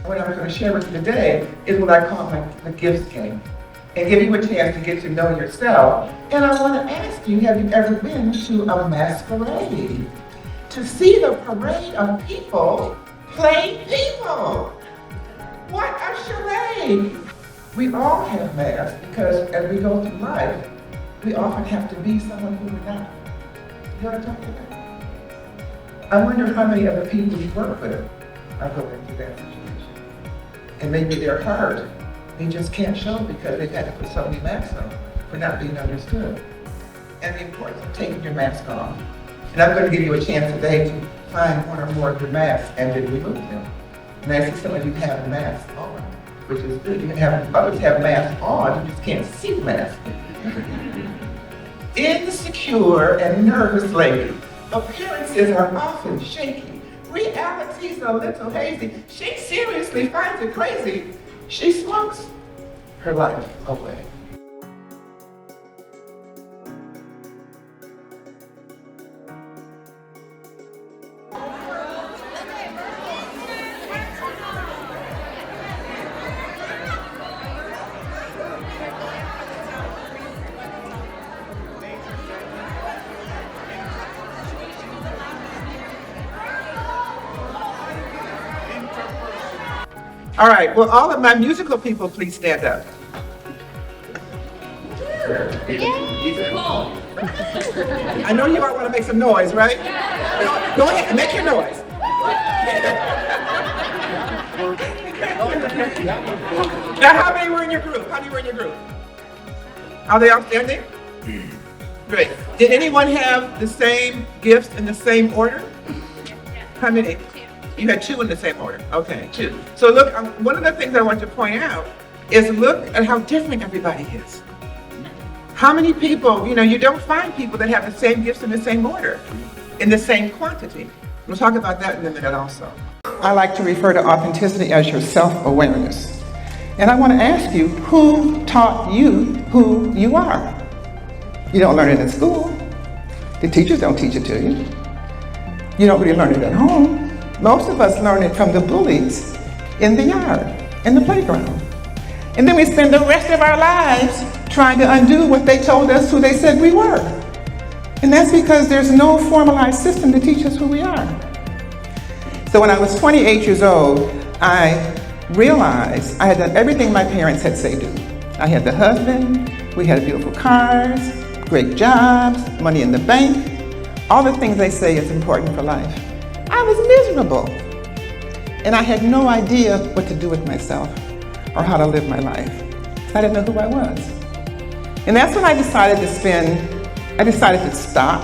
What I'm going to share with you today is what I call the gifts game, and give you a chance to get to know yourself. And I want to ask you, have you ever been to a masquerade? To see the parade of people play people. What a charade! We all have masks because as we go through life, we often have to be someone who we're not. You know what I'm talking about? I wonder how many other people you work with are going through that situation. And maybe they're hurt. They just can't show because they've had to put so many masks on for not being understood. And the importance of taking your mask off. And I'm going to give you a chance today to find one or more of your masks and then remove them. And I see some of you have masks on, which is good. You can have others have masks on, you just can't see the mask. Insecure and nervous lady. Appearances are often shaky. Reality's a little hazy. She seriously finds it crazy. She smokes her life away. All right, well, all of my musical people, please stand up. I know you all want to make some noise, right? Go ahead, make your noise. Now, how many were in your group? How many were in your group? Are they all standing? Great. Did anyone have the same gifts in the same order? How many? You had two in the same order. Okay, two. So look, one of the things I want to point out is look at how different everybody is. How many people, you don't find people that have the same gifts in the same order, in the same quantity. We'll talk about that in a minute also. I like to refer to authenticity as your self-awareness. And I want to ask you, who taught you who you are? You don't learn it in school. The teachers don't teach it to you. You don't really learn it at home. Most of us learn it from the bullies in the yard, in the playground. And then we spend the rest of our lives trying to undo what they told us who they said we were. And that's because there's no formalized system to teach us who we are. So when I was 28 years old, I realized I had done everything my parents had said do. I had the husband, we had beautiful cars, great jobs, money in the bank, all the things they say is important for life. I was miserable, and I had no idea what to do with myself or how to live my life. I didn't know who I was. And that's when I decided to stop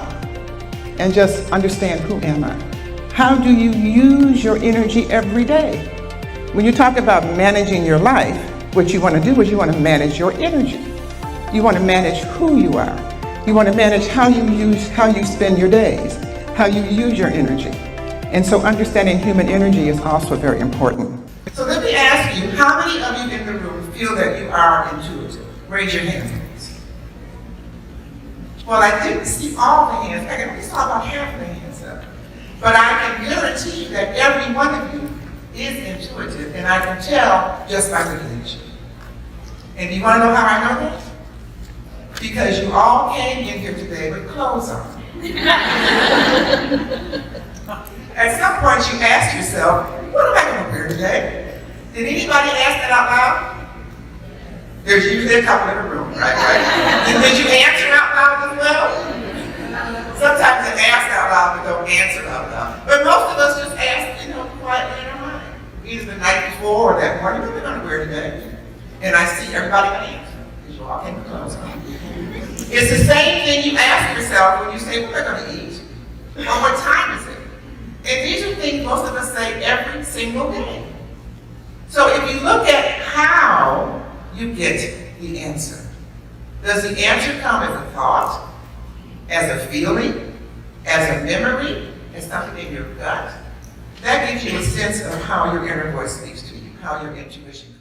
and just understand, who am I? How do you use your energy every day? When you talk about managing your life, what you want to do is you want to manage your energy. You want to manage who you are. You want to manage how you spend your days, how you use your energy. And so understanding human energy is also very important. So let me ask you, how many of you in the room feel that you are intuitive? Raise your hands, please. Well, I didn't see all the hands. I can only saw about half of the hands up. But I can guarantee that every one of you is intuitive, and I can tell just by looking at you. And you want to know how I know that? Because you all came in here today with clothes on. At some point you ask yourself, what am I going to wear today? Did anybody ask that out loud? There's usually a couple in the room, right? Did you answer out loud as well? Sometimes they ask out loud but don't answer out loud. But most of us just ask, quietly in our mind. Either the night before or that morning, what are we going to wear today? And I see everybody going to answer, because you all came with clothes on. It's the same thing you ask yourself when you say, what are we going to eat? Or what time is it? And these are things most of us say every single day. So if you look at how you get the answer, does the answer come as a thought, as a feeling, as a memory, as something in your gut? That gives you a sense of how your inner voice speaks to you, how your intuition